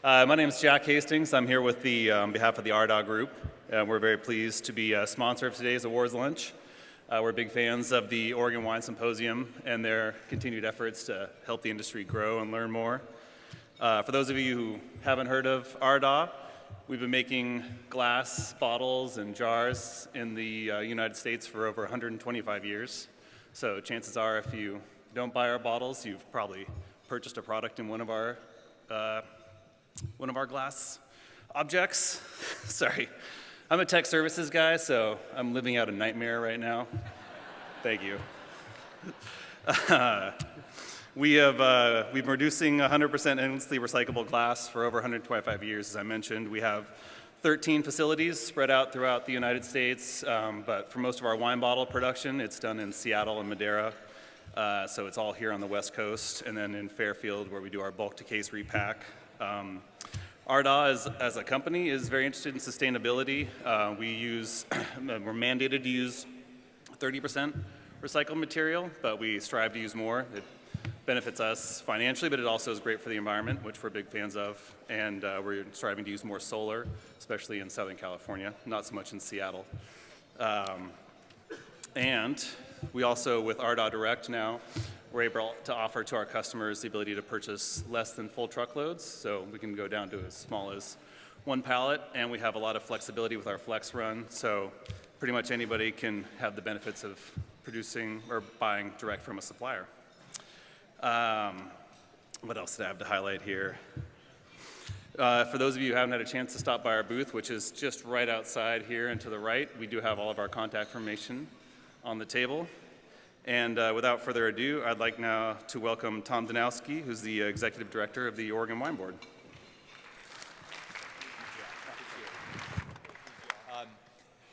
My name is Jack Hastings. I'm here with on behalf of the RDA Group. We're very pleased to be a sponsor of today's awards lunch. We're big fans of the Oregon Wine Symposium and their continued efforts to help the industry grow and learn more. For those of you who haven't heard of RDA, we've been making glass bottles and jars in the United States for over 125 years. So chances are, if you don't buy our bottles, you've probably purchased a product in one of our glass objects. Sorry. I'm a tech services guy, so I'm living out a nightmare right now. Thank you. We've been producing 100% endlessly recyclable glass for over 125 years, as I mentioned. We have 13 facilities spread out throughout the United States, but for most of our wine bottle production, it's done in Seattle and Madera. So it's all here on the West Coast, and then in Fairfield, where we do our bulk-to-case repack. RDA, as a company, is very interested in sustainability. We're mandated to use 30% recycled material, but we strive to use more. It benefits us financially, but it also is great for the environment, which we're big fans of. And we're striving to use more solar, especially in Southern California, not so much in Seattle. And we also, with RDA Direct now, we're able to offer to our customers the ability to purchase less than full truckloads. So we can go down to as small as one pallet, and we have a lot of flexibility with our Flex Run. So pretty much anybody can have the benefits of producing or buying direct from a supplier. What else did I have to highlight here? For those of you who haven't had a chance to stop by our booth, which is just right outside here and to the right, we do have all of our contact information on the table. And without further ado, I'd like now to welcome Tom Danowski, who's the Executive Director of the Oregon Wine Board.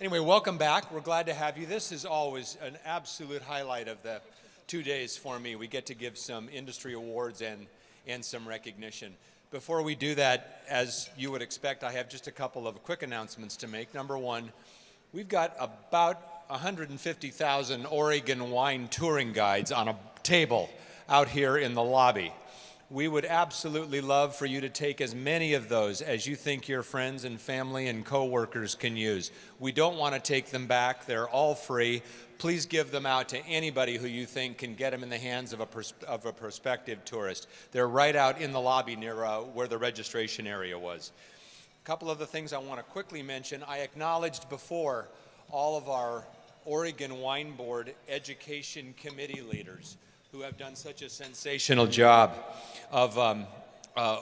Anyway, welcome back. We're glad to have you. This is always an absolute highlight of the 2 days for me. We get to give some industry awards and some recognition. Before we do that, as you would expect, I have just a couple of quick announcements to make. Number one, we've got about 150,000 Oregon wine touring guides on a table out here in the lobby. We would absolutely love for you to take as many of those as you think your friends and family and coworkers can use. We don't want to take them back. They're all free. Please give them out to anybody who you think can get them in the hands of a prospective tourist. They're right out in the lobby near where the registration area was. A couple of the things I want to quickly mention. I acknowledged before all of our Oregon Wine Board Education Committee leaders who have done such a sensational job of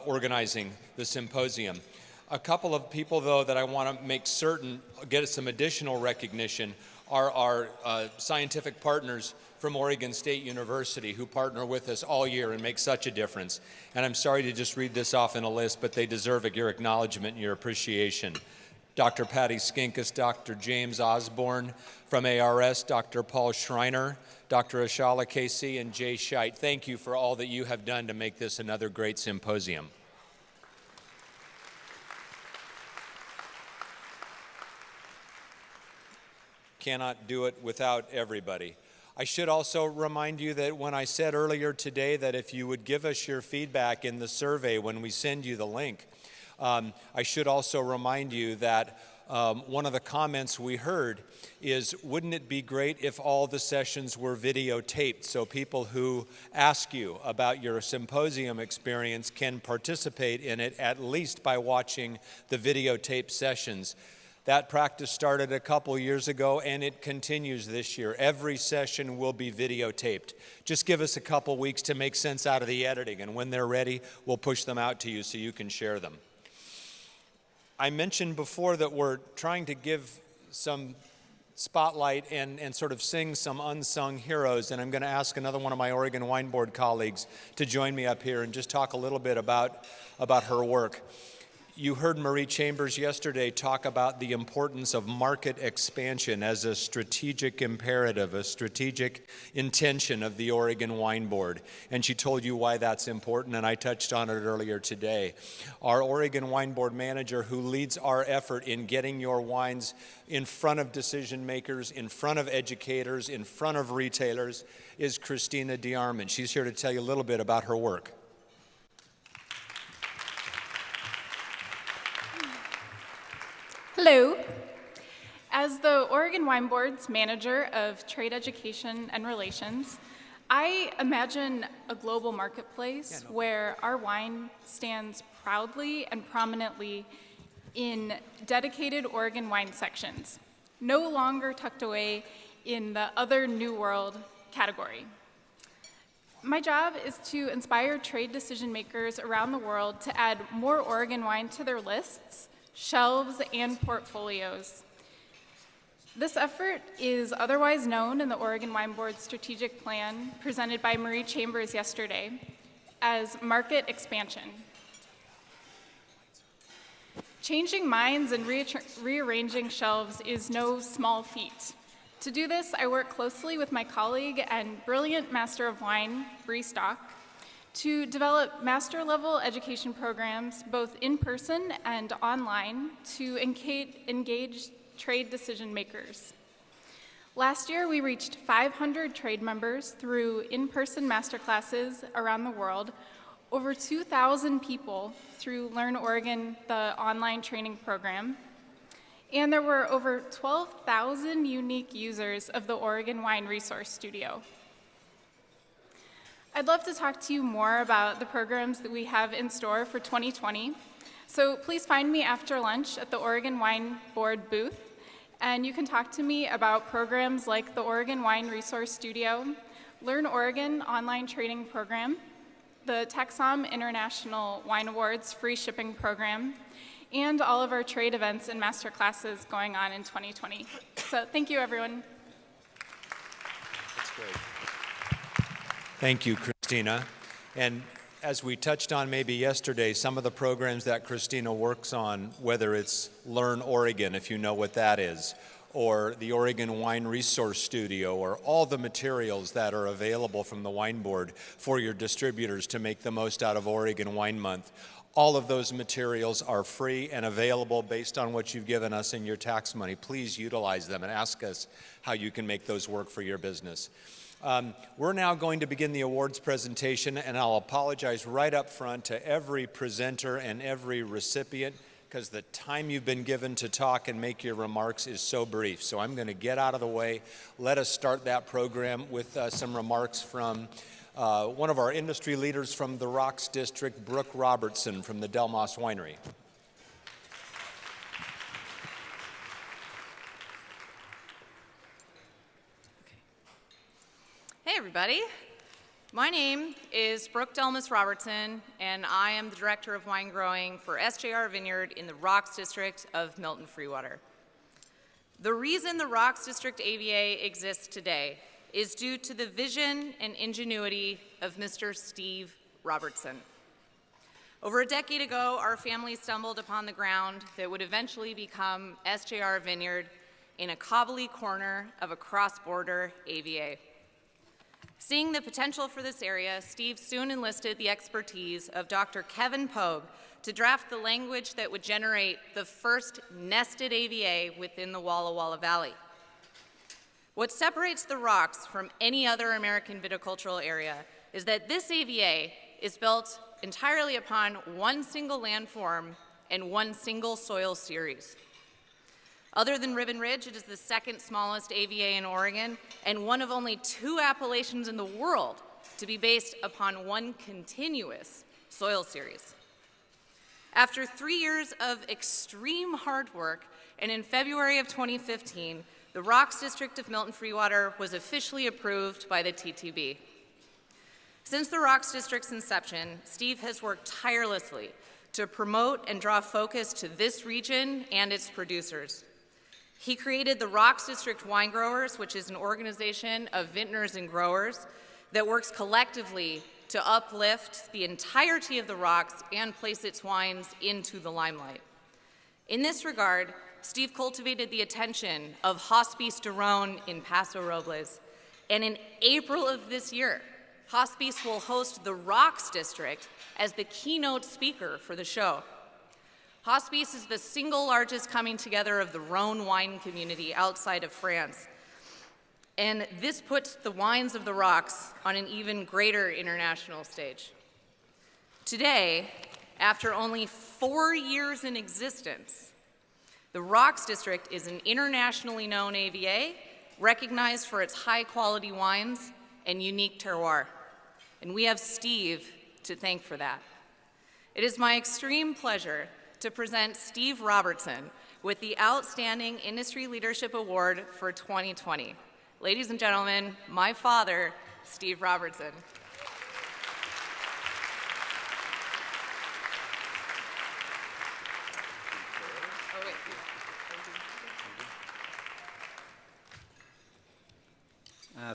organizing the symposium. A couple of people, though, that I want to make certain get some additional recognition are our scientific partners from Oregon State University who partner with us all year and make such a difference. And I'm sorry to just read this off in a list, but they deserve your acknowledgement and your appreciation. Dr. Patty Skinkus, Dr. James Osborne from ARS, Dr. Paul Schreiner, Dr. Ashala Casey, and Jay Scheit. Thank you for all that you have done to make this another great symposium. Cannot do it without everybody. I should also remind you that when I said earlier today that if you would give us your feedback in the survey when we send you the link, I should also remind you that one of the comments we heard is, wouldn't it be great if all the sessions were videotaped so people who ask you about your symposium experience can participate in it at least by watching the videotape sessions. That practice started a couple years ago and it continues this year. Every session will be videotaped. Just give us a couple weeks to make sense out of the editing, and when they're ready, we'll push them out to you so you can share them. I mentioned before that we're trying to give some spotlight and sort of sing some unsung heroes, and I'm going to ask another one of my Oregon Wine Board colleagues to join me up here and just talk a little bit about her work. You heard Marie Chambers yesterday talk about the importance of market expansion as a strategic imperative, a strategic intention of the Oregon Wine Board. And she told you why that's important, and I touched on it earlier today. Our Oregon Wine Board manager who leads our effort in getting your wines in front of decision makers, in front of educators, in front of retailers is Christina DeArmond. She's here to tell you a little bit about her work. Hello. As the Oregon Wine Board's manager of trade education and relations, I imagine a global marketplace where our wine stands proudly and prominently in dedicated Oregon wine sections, no longer tucked away in the other New World category. My job is to inspire trade decision makers around the world to add more Oregon wine to their lists, shelves, and portfolios. This effort is otherwise known in the Oregon Wine Board's strategic plan presented by Marie Chambers yesterday as market expansion. Changing minds and rearranging shelves is no small feat. To do this, I work closely with my colleague and brilliant Master of Wine, Bree Stock, to develop master-level education programs, both in person and online, to engage trade decision makers. Last year, we reached 500 trade members through in-person masterclasses around the world, over 2,000 people through Learn Oregon, the online training program, and there were over 12,000 unique users of the Oregon Wine Resource Studio. I'd love to talk to you more about the programs that we have in store for 2020, so please find me after lunch at the Oregon Wine Board booth, and you can talk to me about programs like the Oregon Wine Resource Studio, Learn Oregon online training program, the Texom International Wine Awards free shipping program, and all of our trade events and master classes going on in 2020. So thank you, everyone. That's great. Thank you, Christina. And as we touched on maybe yesterday, some of the programs that Christina works on, whether it's Learn Oregon, if you know what that is, or the Oregon Wine Resource Studio, or all the materials that are available from the Wine Board for your distributors to make the most out of Oregon Wine Month. All of those materials are free and available based on what you've given us in your tax money. Please utilize them and ask us how you can make those work for your business. We're now going to begin the awards presentation, and I'll apologize right up front to every presenter and every recipient because the time you've been given to talk and make your remarks is so brief. So I'm going to get out of the way. Let us start that program with some remarks from one of our industry leaders from the Rocks District, Brooke Robertson from the Del Moss Winery. Hey everybody, my name is Brooke Delmas Robertson and I am the Director of Wine Growing for SJR Vineyard in the Rocks District of Milton Freewater. The reason the Rocks District AVA exists today is due to the vision and ingenuity of Mr. Steve Robertson. Over a decade ago, our family stumbled upon the ground that would eventually become SJR Vineyard in a cobbly corner of a cross-border AVA. Seeing the potential for this area, Steve soon enlisted the expertise of Dr. Kevin Pogue to draft the language that would generate the first nested AVA within the Walla Walla Valley. What separates the Rocks from any other American viticultural area is that this AVA is built entirely upon one single landform and one single soil series. Other than Ribbon Ridge, it is the second smallest AVA in Oregon and one of only 2 appellations in the world to be based upon one continuous soil series. After 3 years of extreme hard work, and in February of 2015, the Rocks District of Milton Freewater was officially approved by the TTB. Since the Rocks District's inception, Steve has worked tirelessly to promote and draw focus to this region and its producers. He created the Rocks District Wine Growers, which is an organization of vintners and growers that works collectively to uplift the entirety of the Rocks and place its wines into the limelight. In this regard, Steve cultivated the attention of Hospice de Rhone in Paso Robles, and in April of this year, Hospice will host the Rocks District as the keynote speaker for the show. Hospice is the single largest coming together of the Rhone wine community outside of France. And this puts the wines of the Rocks on an even greater international stage. Today, after only 4 years in existence, The Rocks District is an internationally known AVA, recognized for its high-quality wines and unique terroir. And we have Steve to thank for that. It is my extreme pleasure to present Steve Robertson with the Outstanding Industry Leadership Award for 2020. Ladies and gentlemen, my father, Steve Robertson.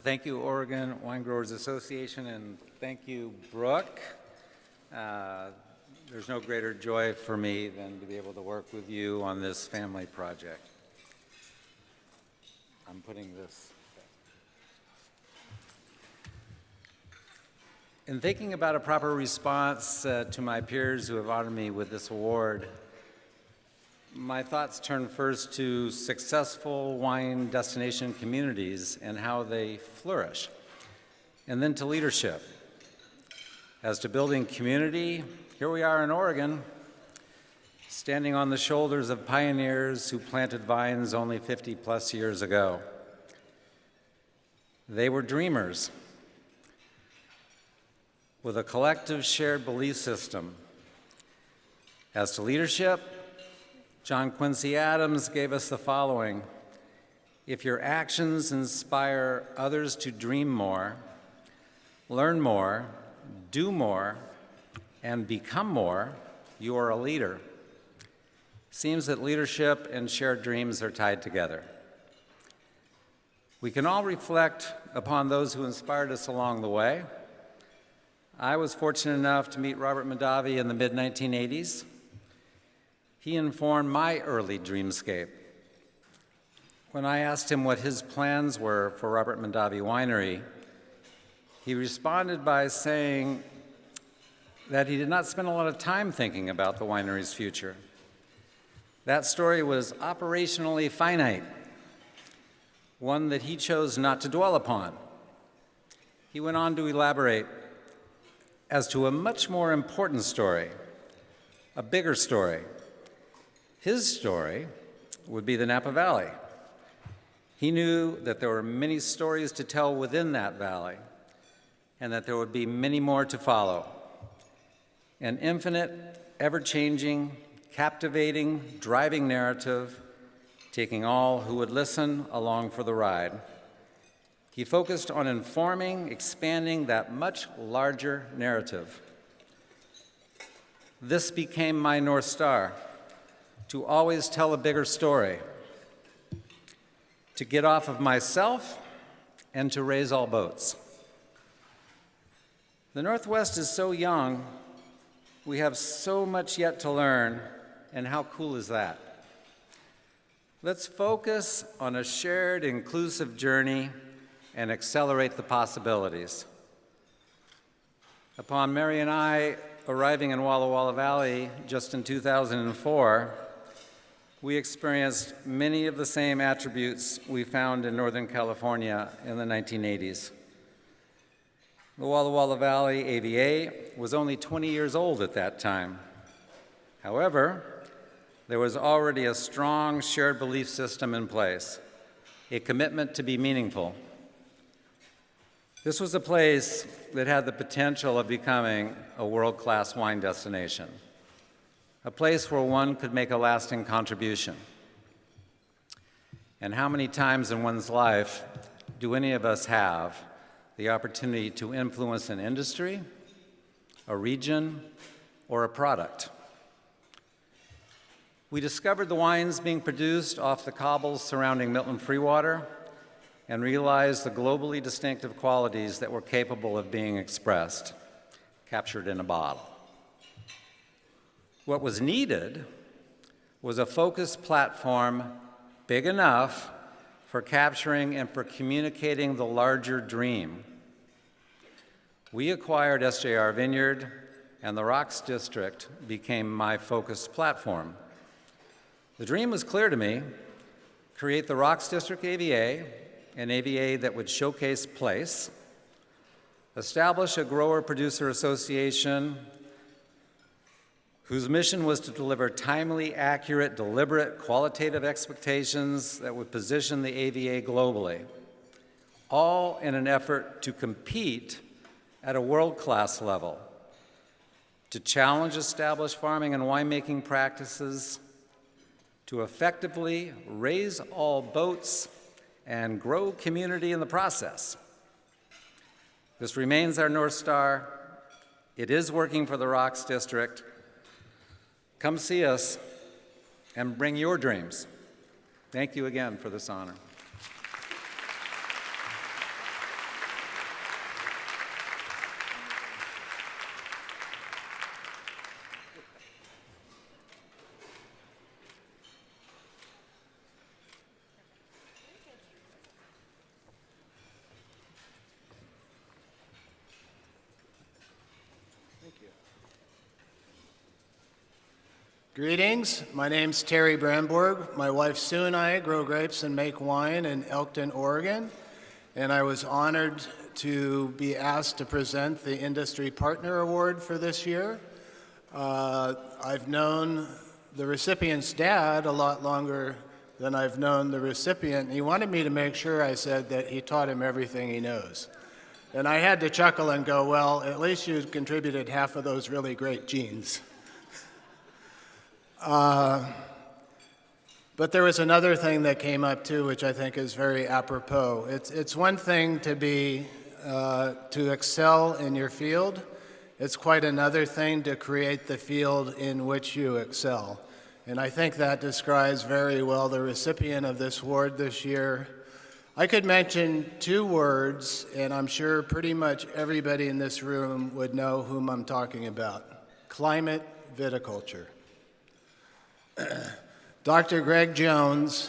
Thank you, Oregon Wine Growers Association, and thank you, Brooke. There's no greater joy for me than to be able to work with you on this family project. I'm putting this. In thinking about a proper response to my peers who have honored me with this award, my thoughts turn first to successful wine destination communities and how they flourish, and then to leadership. As to building community, here we are in Oregon, standing on the shoulders of pioneers who planted vines only 50+ years ago. They were dreamers with a collective shared belief system. As to leadership, John Quincy Adams gave us the following: if your actions inspire others to dream more, learn more, do more, and become more, you are a leader. Seems that leadership and shared dreams are tied together. We can all reflect upon those who inspired us along the way. I was fortunate enough to meet Robert Mondavi in the mid-1980s. He informed my early dreamscape. When I asked him what his plans were for Robert Mondavi Winery, he responded by saying that he did not spend a lot of time thinking about the winery's future. That story was operationally finite, one that he chose not to dwell upon. He went on to elaborate as to a much more important story, a bigger story. His story would be the Napa Valley. He knew that there were many stories to tell within that valley, and that there would be many more to follow. An infinite, ever-changing, captivating, driving narrative, taking all who would listen along for the ride. He focused on informing, expanding that much larger narrative. This became my North Star: to always tell a bigger story, to get off of myself, and to raise all boats. The Northwest is so young, we have so much yet to learn, and how cool is that? Let's focus on a shared, inclusive journey and accelerate the possibilities. Upon Mary and I arriving in Walla Walla Valley just in 2004, we experienced many of the same attributes we found in Northern California in the 1980s. The Walla Walla Valley AVA was only 20 years old at that time. However, there was already a strong shared belief system in place, a commitment to be meaningful. This was a place that had the potential of becoming a world-class wine destination, a place where one could make a lasting contribution. And how many times in one's life do any of us have the opportunity to influence an industry, a region, or a product? We discovered the wines being produced off the cobbles surrounding Milton Freewater and realized the globally distinctive qualities that were capable of being expressed, captured in a bottle. What was needed was a focused platform big enough for capturing and for communicating the larger dream. We acquired SJR Vineyard, and the Rocks District became my focused platform. The dream was clear to me: create the Rocks District AVA, an AVA that would showcase place, establish a grower-producer association whose mission was to deliver timely, accurate, deliberate, qualitative expectations that would position the AVA globally, all in an effort to compete at a world-class level, to challenge established farming and winemaking practices, to effectively raise all boats and grow community in the process. This remains our North Star. It is working for the Rocks District. Come see us and bring your dreams. Thank you again for this honor. Greetings, my name's Terry Brandborg. My wife Sue and I grow grapes and make wine in Elkton, Oregon, and I was honored to be asked to present the Industry Partner Award for this year. I've known the recipient's dad a lot longer than I've known the recipient. He wanted me to make sure I said that he taught him everything he knows. And I had to chuckle and go, well, at least you contributed half of those really great genes. But there was another thing that came up too, which I think is very apropos. It's one thing to excel in your field. It's quite another thing to create the field in which you excel. And I think that describes very well the recipient of this award this year. I could mention two words, and I'm sure pretty much everybody in this room would know whom I'm talking about: climate viticulture. Dr. Greg Jones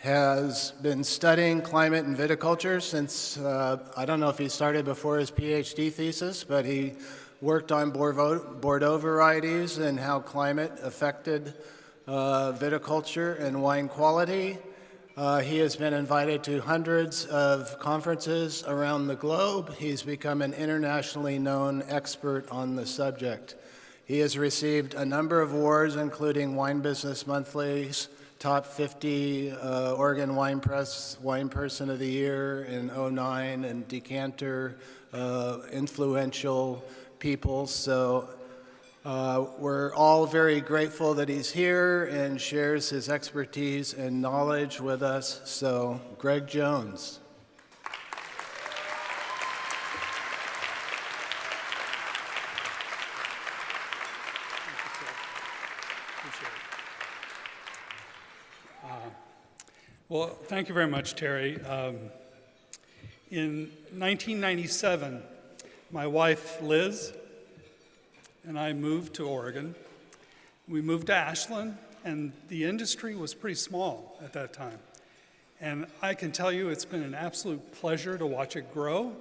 has been studying climate and viticulture since, I don't know if he started before his PhD thesis, but he worked on Bordeaux varieties and how climate affected viticulture and wine quality. He has been invited to hundreds of conferences around the globe. He's become an internationally known expert on the subject. He has received a number of awards, including Wine Business Monthly's Top 50 Oregon Wine Press Wine Person of the Year in '09 and Decanter Influential People. So we're all very grateful that he's here and shares his expertise and knowledge with us. So, Greg Jones. Well, thank you very much, Terry. In 1997, my wife, Liz, and I moved to Oregon. We moved to Ashland, and the industry was pretty small at that time. And I can tell you it's been an absolute pleasure to watch it grow.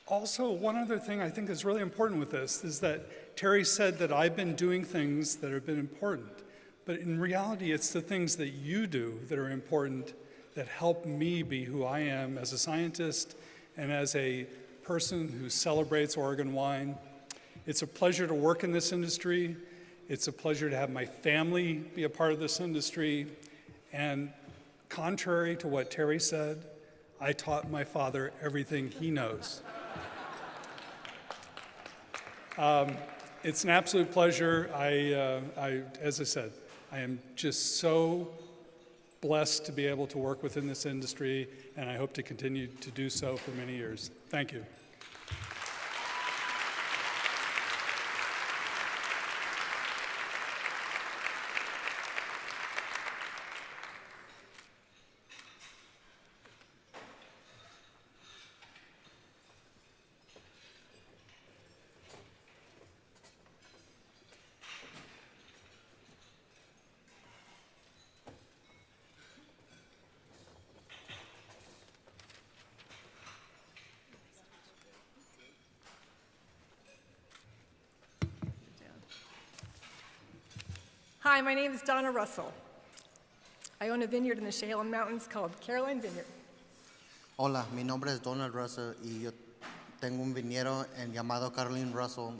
Also, one other thing I think is really important with this is that Terry said that I've been doing things that have been important, but in reality, it's the things that you do that are important that help me be who I am as a scientist and as a person who celebrates Oregon wine. It's a pleasure to work in this industry. It's a pleasure to have my family be a part of this industry. And contrary to what Terry said, I taught my father everything he knows. It's an absolute pleasure. As I said, I am just so blessed to be able to work within this industry, and I hope to continue to do so for many years. Thank you. Hi, my name is Donna Russell. I own a vineyard in the Chelan Mountains called Caroline Vineyard. Hola, mi nombre es Donald Russell y yo tengo un viñedo llamado Caroline Russell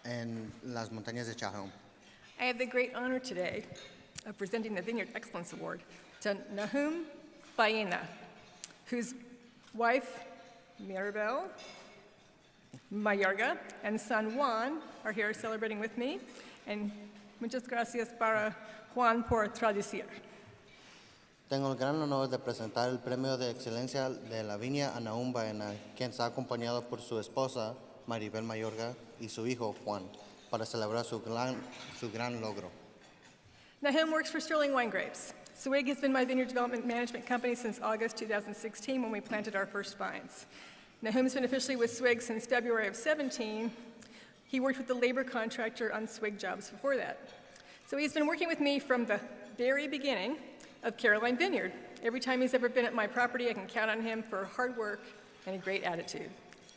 en las montañas de Chajón. I have the great honor today of presenting the Vineyard Excellence Award to Nahum Baena, whose wife, Mirabel Mayorga, and son Juan are here celebrating with me. And muchas gracias para Juan por traducir. Tengo el gran honor de presentar el Premio de Excelencia de la Viña a Nahum Baena, quien está acompañado por su esposa, Maribel Mayorga, y su hijo, Juan, para celebrar su gran logro. Nahum works for Sterling Wine Grapes. Swig has been my vineyard development management company since August 2016 when we planted our first vines. Nahum's been officially with Swig since February of 17. He worked with the labor contractor on Swig jobs before that. So he's been working with me from the very beginning of Caroline Vineyard. Every time he's ever been at my property, I can count on him for hard work and a great attitude.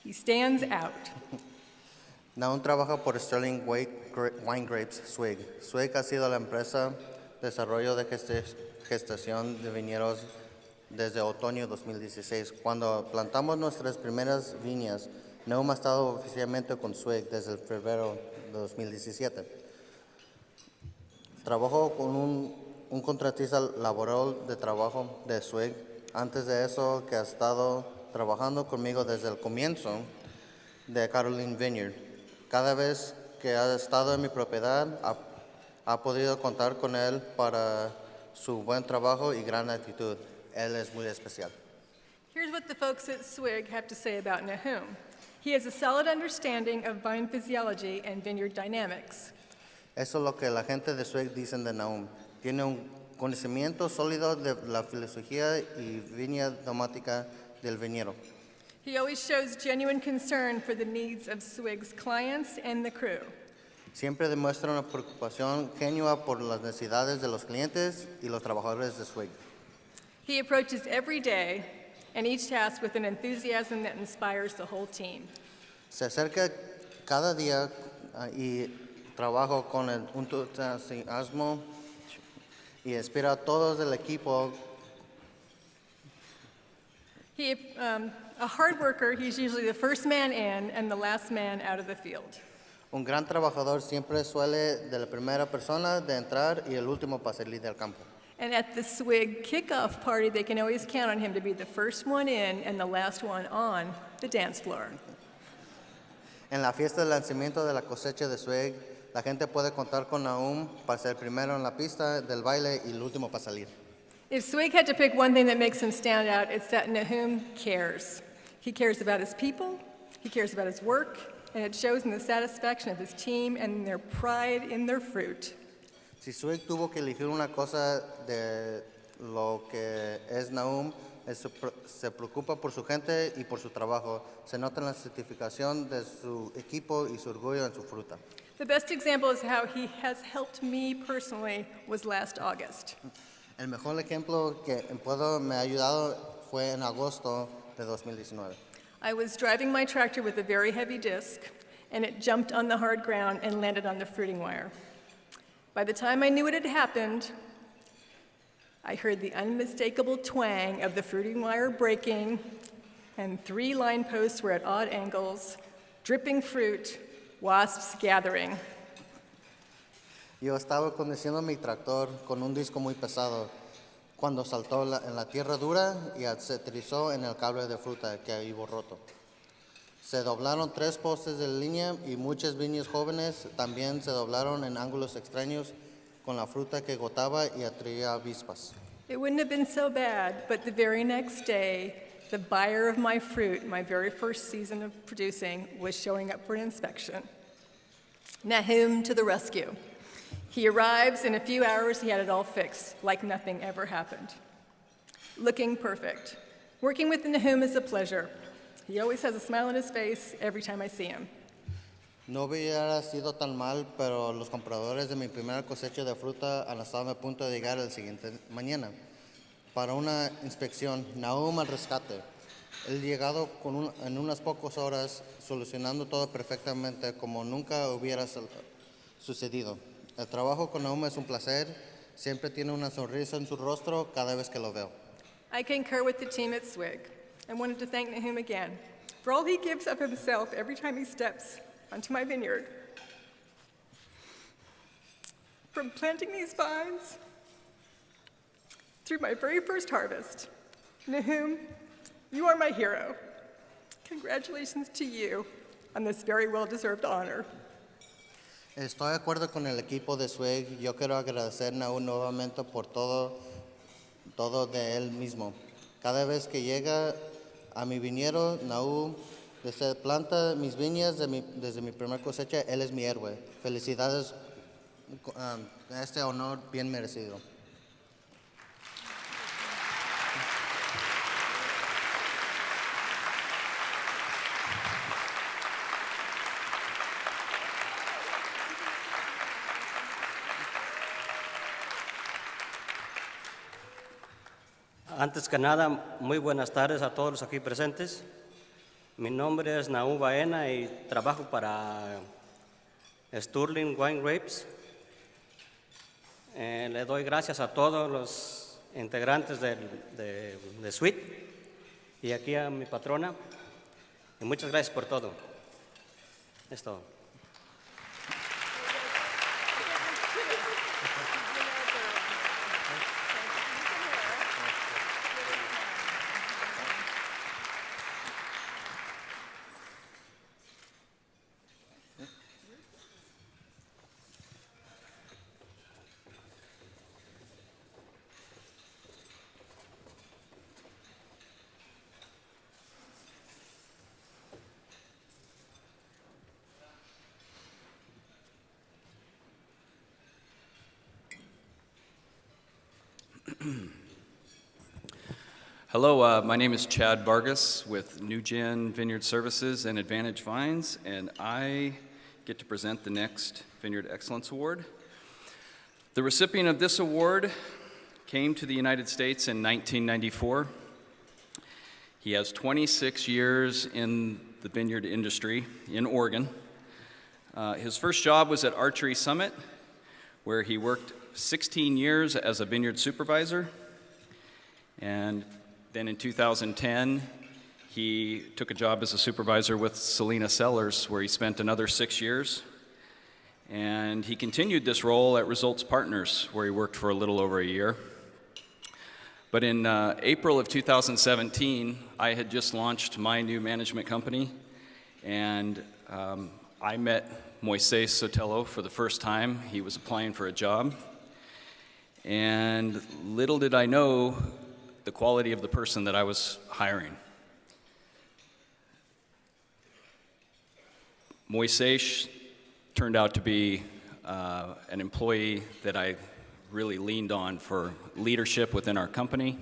He stands out. Nahum trabaja por Sterling Wine Grapes, Swig. Swig ha sido la empresa de desarrollo de gestación de viñedos desde otoño 2016. Cuando plantamos nuestras primeras viñas, Nahum ha estado oficialmente con Swig desde el febrero de 2017. Trabajó con un contratista laboral de trabajo de Swig. Antes de eso, que ha estado trabajando conmigo desde el comienzo de Caroline Vineyard. Cada vez que ha estado en mi propiedad, ha podido contar con él para su buen trabajo y gran actitud. Él es muy especial. Here's what the folks at Swig have to say about Nahum. He has a solid understanding of vine physiology and vineyard dynamics. Eso es lo que la gente de Swig dicen de Nahum. Tiene un conocimiento sólido de la filosofía y viña domática del viñedo. He always shows genuine concern for the needs of Swig's clients and the crew. Siempre demuestra una preocupación genuina por las necesidades de los clientes y los trabajadores de Swig. He approaches every day and each task with an enthusiasm that inspires the whole team. Se acerca cada día y trabaja con un entusiasmo y inspira a todos del equipo. A hard worker, he's usually the first man in and the last man out of the field. Un gran trabajador siempre suele de la primera persona de entrar y el último para salir del campo. And at the Swig kickoff party, they can always count on him to be the first one in and the last one on the dance floor. En la fiesta de lanzamiento de la cosecha de Swig, la gente puede contar con Nahum para ser el primero en la pista del baile y el último para salir. If Swig had to pick one thing that makes him stand out, it's that Nahum cares. He cares about his people, he cares about his work, and it shows in the satisfaction of his team and their pride in their fruit. Si Swig tuvo que elegir una cosa de lo que es Nahum, se preocupa por su gente y por su trabajo. Se nota en la certificación de su equipo y su orgullo en su fruta. The best example is how he has helped me personally was last August. El mejor ejemplo que me ha ayudado fue en agosto de 2019. I was driving my tractor with a very heavy disc, and it jumped on the hard ground and landed on the fruiting wire. By the time I knew it had happened, I heard the unmistakable twang of the fruiting wire breaking, and 3 line posts were at odd angles, dripping fruit, wasps gathering. Yo estaba conduciendo mi tractor con un disco muy pesado cuando saltó en la tierra dura y se aterrizó en el cable de fruta que iba roto. Se doblaron 3 postes de línea y muchas viñas jóvenes también se doblaron en ángulos extraños con la fruta que gotaba y atraía avispas. It wouldn't have been so bad, but the very next day, the buyer of my fruit, my very first season of producing, was showing up for an inspection. Nahum to the rescue. He arrives, in a few hours he had it all fixed, like nothing ever happened. Looking perfect. Working with Nahum is a pleasure. He always has a smile on his face every time I see him. No hubiera sido tan mal, pero los compradores de mi primera cosecha de fruta han estado a punto de llegar el siguiente mañana para una inspección. Nahum al rescate. Él llegado en unas pocas horas, solucionando todo perfectamente como nunca hubiera sucedido. El trabajo con Nahum es un placer. Siempre tiene una sonrisa en su rostro cada vez que lo veo. I concur with the team at Swig. I wanted to thank Nahum again for all he gives of himself every time he steps onto my vineyard. From planting these vines through my very first harvest, Nahum, you are my hero. Congratulations to you on this very well-deserved honor. Estoy de acuerdo con el equipo de SWIG. Yo quiero agradecer a Nahum nuevamente por todo de él mismo. Cada vez que llega a mi viñedo, Nahum, desde planta mis viñas, desde mi primera cosecha, él es mi héroe. Felicidades a este honor bien merecido. Antes que nada, muy buenas tardes a todos los aquí presentes. Mi nombre es Nahum Baena y trabajo para Sterling Wine Grapes. Le doy gracias a todos los integrantes de SWIG y aquí a mi patrona. Y muchas gracias por todo. Es todo. Hello, my name is Chad Vargas with New Gen Vineyard Services and Advantage Vines, and I get to present the next Vineyard Excellence Award. The recipient of this award came to the United States in 1994. He has 26 years in the vineyard industry in Oregon. His first job was at Archery Summit, where he worked 16 years as a vineyard supervisor. And then in 2010, he took a job as a supervisor with Selena Cellars, where he spent another 6 years. And he continued this role at Results Partners, where he worked for a little over a year. But in April of 2017, I had just launched my new management company, and I met Moises Sotelo for the first time. He was applying for a job. And little did I know the quality of the person that I was hiring. Moises turned out to be an employee that I really leaned on for leadership within our company.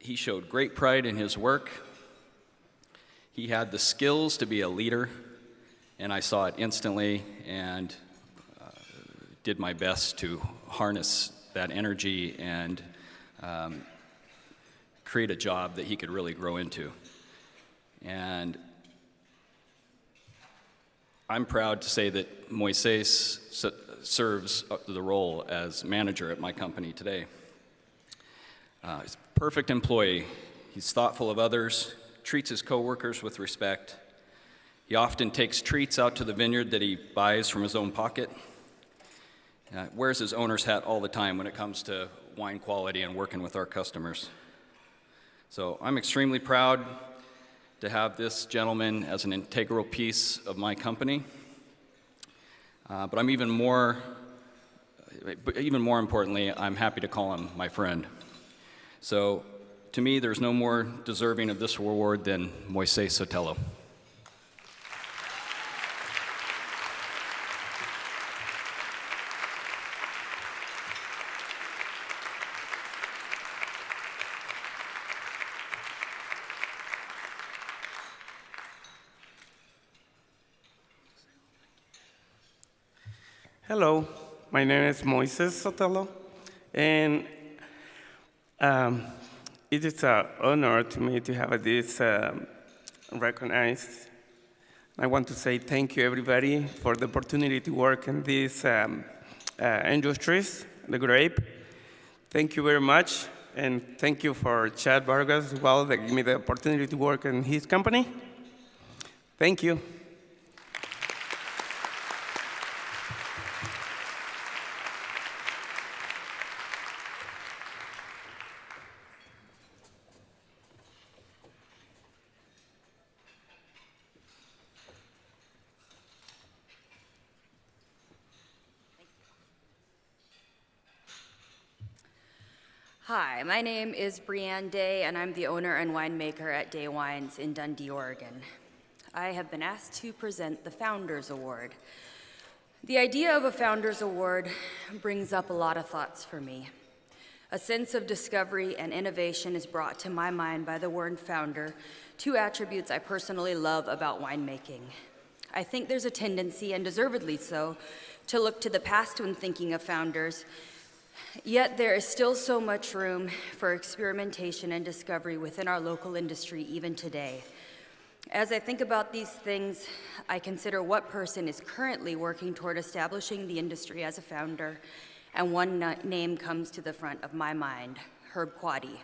He showed great pride in his work. He had the skills to be a leader, and I saw it instantly and did my best to harness that energy and create a job that he could really grow into. And I'm proud to say that Moises serves the role as manager at my company today. He's a perfect employee. He's thoughtful of others, treats his coworkers with respect. He often takes treats out to the vineyard that he buys from his own pocket. Wears his owner's hat all the time when it comes to wine quality and working with our customers. So I'm extremely proud to have this gentleman as an integral piece of my company. But even more importantly, I'm happy to call him my friend. So to me, there's no more deserving of this award than Moises Sotelo. Hello, my name is Moises Sotelo, and it is an honor to me to have this recognized. I want to say thank you, everybody, for the opportunity to work in these industries, the grape. Thank you very much. And thank you for Chad Vargas as well that gave me the opportunity to work in his company. Thank you. Hi, my name is Brianne Day, and I'm the owner and winemaker at Day Wines in Dundee, Oregon. I have been asked to present the Founders Award. The idea of a Founders Award brings up a lot of thoughts for me. A sense of discovery and innovation is brought to my mind by the word founder, two attributes I personally love about winemaking. I think there's a tendency, and deservedly so, to look to the past when thinking of founders. Yet there is still so much room for experimentation and discovery within our local industry even today. As I think about these things, I consider what person is currently working toward establishing the industry as a founder, and one name comes to the front of my mind, Herb Quaddy.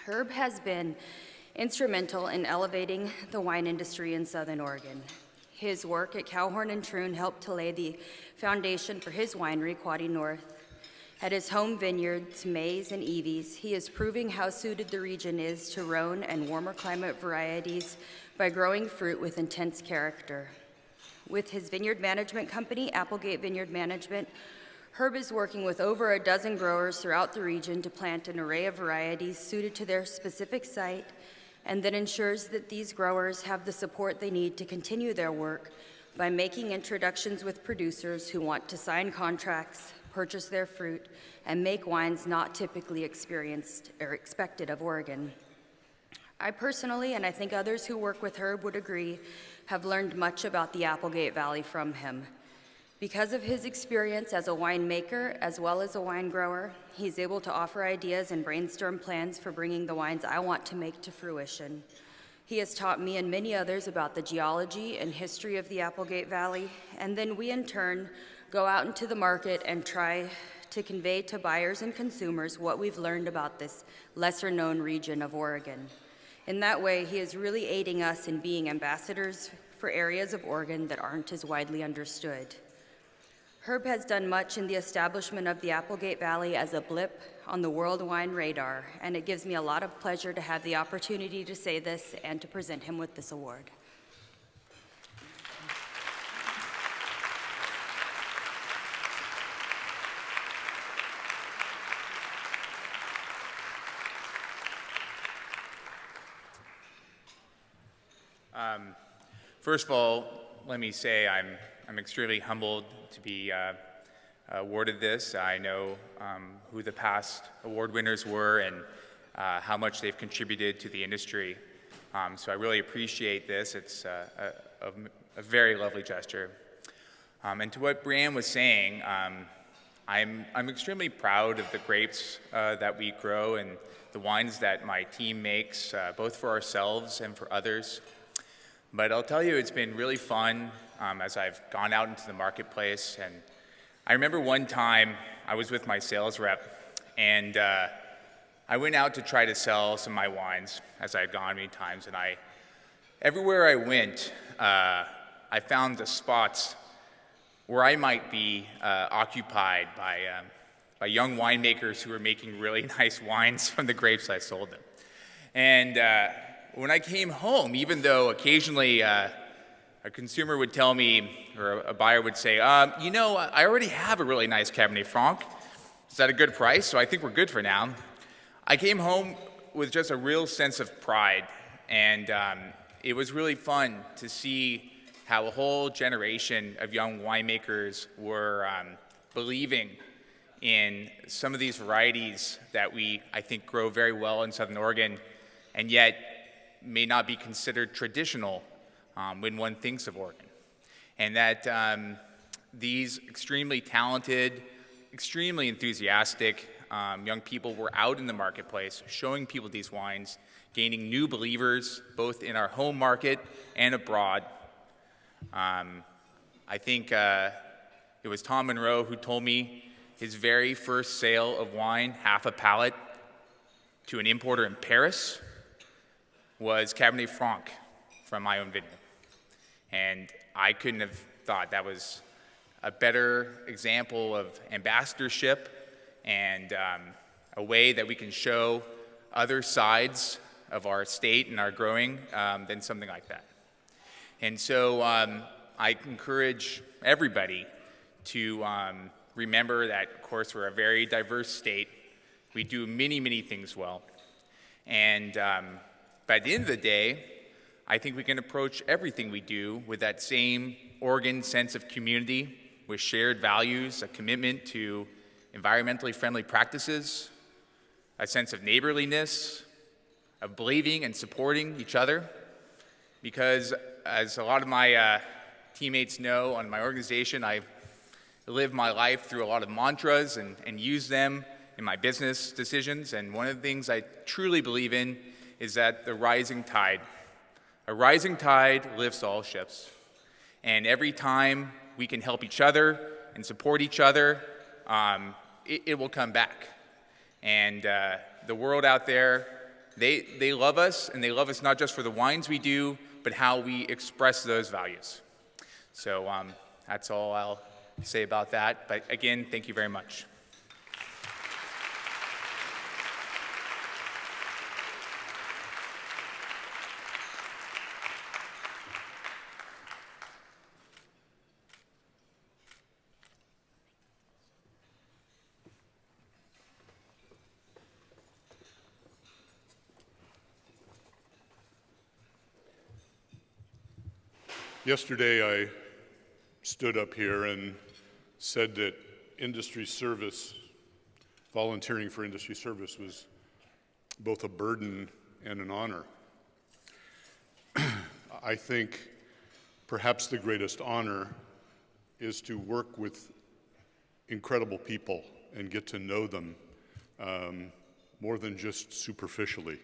Herb has been instrumental in elevating the wine industry in Southern Oregon. His work at Cowhorn and Troon helped to lay the foundation for his winery, Quaddy North. At his home vineyards, Mays and Evie's, he is proving how suited the region is to Rhone and warmer climate varieties by growing fruit with intense character. With his vineyard management company, Applegate Vineyard Management, Herb is working with over a dozen growers throughout the region to plant an array of varieties suited to their specific site, and then ensures that these growers have the support they need to continue their work by making introductions with producers who want to sign contracts, purchase their fruit, and make wines not typically experienced or expected of Oregon. I personally, and I think others who work with Herb would agree, have learned much about the Applegate Valley from him. Because of his experience as a winemaker as well as a wine grower, he's able to offer ideas and brainstorm plans for bringing the wines I want to make to fruition. He has taught me and many others about the geology and history of the Applegate Valley, and then we in turn go out into the market and try to convey to buyers and consumers what we've learned about this lesser-known region of Oregon. In that way, he is really aiding us in being ambassadors for areas of Oregon that aren't as widely understood. Herb has done much in the establishment of the Applegate Valley as a blip on the world wine radar, and it gives me a lot of pleasure to have the opportunity to say this and to present him with this award. First of all, let me say I'm extremely humbled to be awarded this. I know who the past award winners were and how much they've contributed to the industry. So I really appreciate this. It's a very lovely gesture. And to what Brianne was saying, I'm extremely proud of the grapes that we grow and the wines that my team makes, both for ourselves and for others. But I'll tell you, it's been really fun as I've gone out into the marketplace. And I remember one time I was with my sales rep, and I went out to try to sell some of my wines, as I had gone many times. And everywhere I went, I found the spots where I might be occupied by young winemakers who were making really nice wines from the grapes I sold them. And when I came home, even though occasionally a consumer would tell me, or a buyer would say, you know, I already have a really nice Cabernet Franc. Is that a good price? So I think we're good for now. I came home with just a real sense of pride, and it was really fun to see how a whole generation of young winemakers were believing in some of these varieties that I think, grow very well in Southern Oregon, and yet may not be considered traditional when one thinks of Oregon. And that these extremely talented, extremely enthusiastic young people were out in the marketplace showing people these wines, gaining new believers both in our home market and abroad. I think it was Tom Monroe who told me his very first sale of wine, half a pallet, to an importer in Paris was Cabernet Franc from my own vineyard. And I couldn't have thought that was a better example of ambassadorship and a way that we can show other sides of our state and our growing than something like that. And so I encourage everybody to remember that, of course, we're a very diverse state. We do many, many things well. And but at the end of the day, I think we can approach everything we do with that same Oregon sense of community, with shared values, a commitment to environmentally friendly practices, a sense of neighborliness, of believing and supporting each other. Because as a lot of my teammates know on my organization, I live my life through a lot of mantras and use them in my business decisions. And one of the things I truly believe in is that a rising tide lifts all ships. And every time we can help each other and support each other, it will come back. And the world out there, they love us, and they love us not just for the wines we do, but how we express those values. So that's all I'll say about that. But again, thank you very much. Yesterday, I stood up here and said that industry service, volunteering for industry service, was both a burden and an honor. I think perhaps the greatest honor is to work with incredible people and get to know them more than just superficially.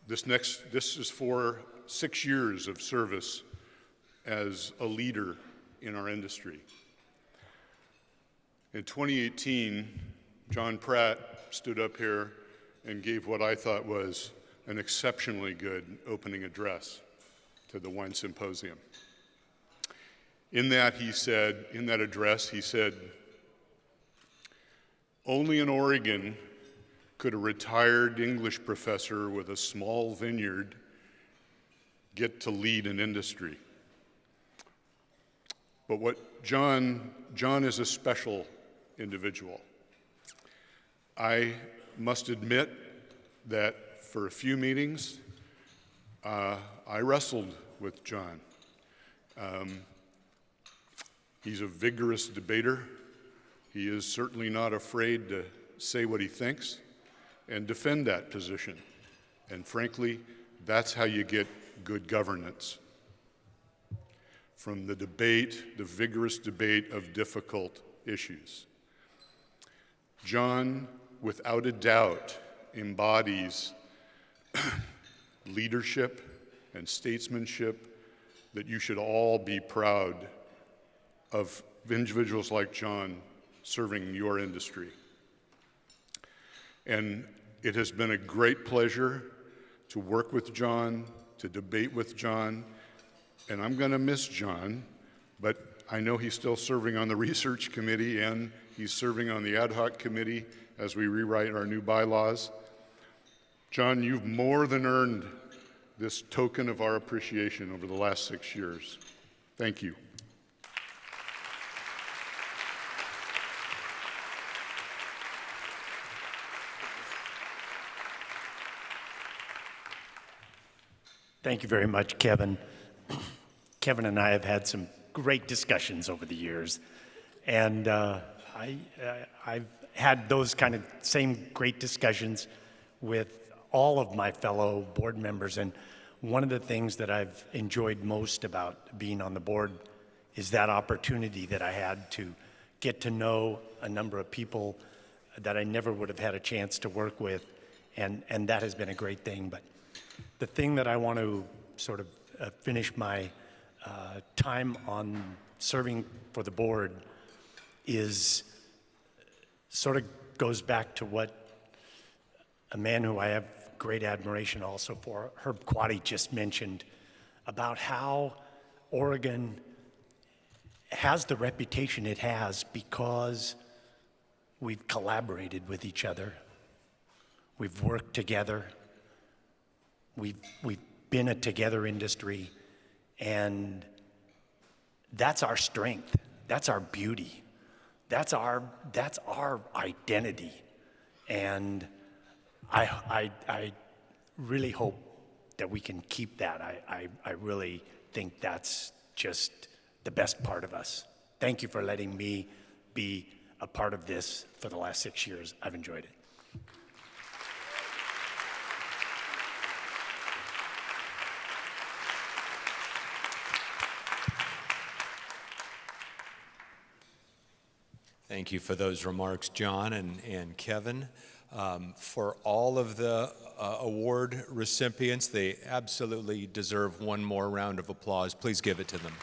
This is for 6 years of service as a leader in our industry. In 2018, John Pratt stood up here and gave what I thought was an exceptionally good opening address to the Wine Symposium. In that address, he said, "Only in Oregon could a retired English professor with a small vineyard get to lead an industry." But John is a special individual. I must admit that for a few meetings, I wrestled with John. He's a vigorous debater. He is certainly not afraid to say what he thinks and defend that position. And frankly, that's how you get good governance. From the debate, the vigorous debate of difficult issues. John, without a doubt, embodies leadership and statesmanship that you should all be proud of individuals like John serving your industry. And it has been a great pleasure to work with John, to debate with John, and I'm going to miss John, but I know he's still serving on the research committee and he's serving on the ad hoc committee as we rewrite our new bylaws. John, you've more than earned this token of our appreciation over the last 6 years. Thank you. Thank you very much, Kevin. Kevin and I have had some great discussions over the years, and I've had those kind of same great discussions with all of my fellow board members, and one of the things that I've enjoyed most about being on the board is that opportunity that I had to get to know a number of people that I never would have had a chance to work with, and that has been a great thing. But the thing that I want to sort of finish my time on serving for the board is sort of goes back to what a man who I have great admiration also for, Herb Quaddy, just mentioned about how Oregon has the reputation it has because we've collaborated with each other. We've worked together. We've been a together industry, and that's our strength. That's our beauty. That's our identity. And I really hope that we can keep that. I really think that's just the best part of us. Thank you for letting me be a part of this for the last 6 years. I've enjoyed it. Thank you for those remarks, John and Kevin. For all of the award recipients, they absolutely deserve one more round of applause. Please give it to them.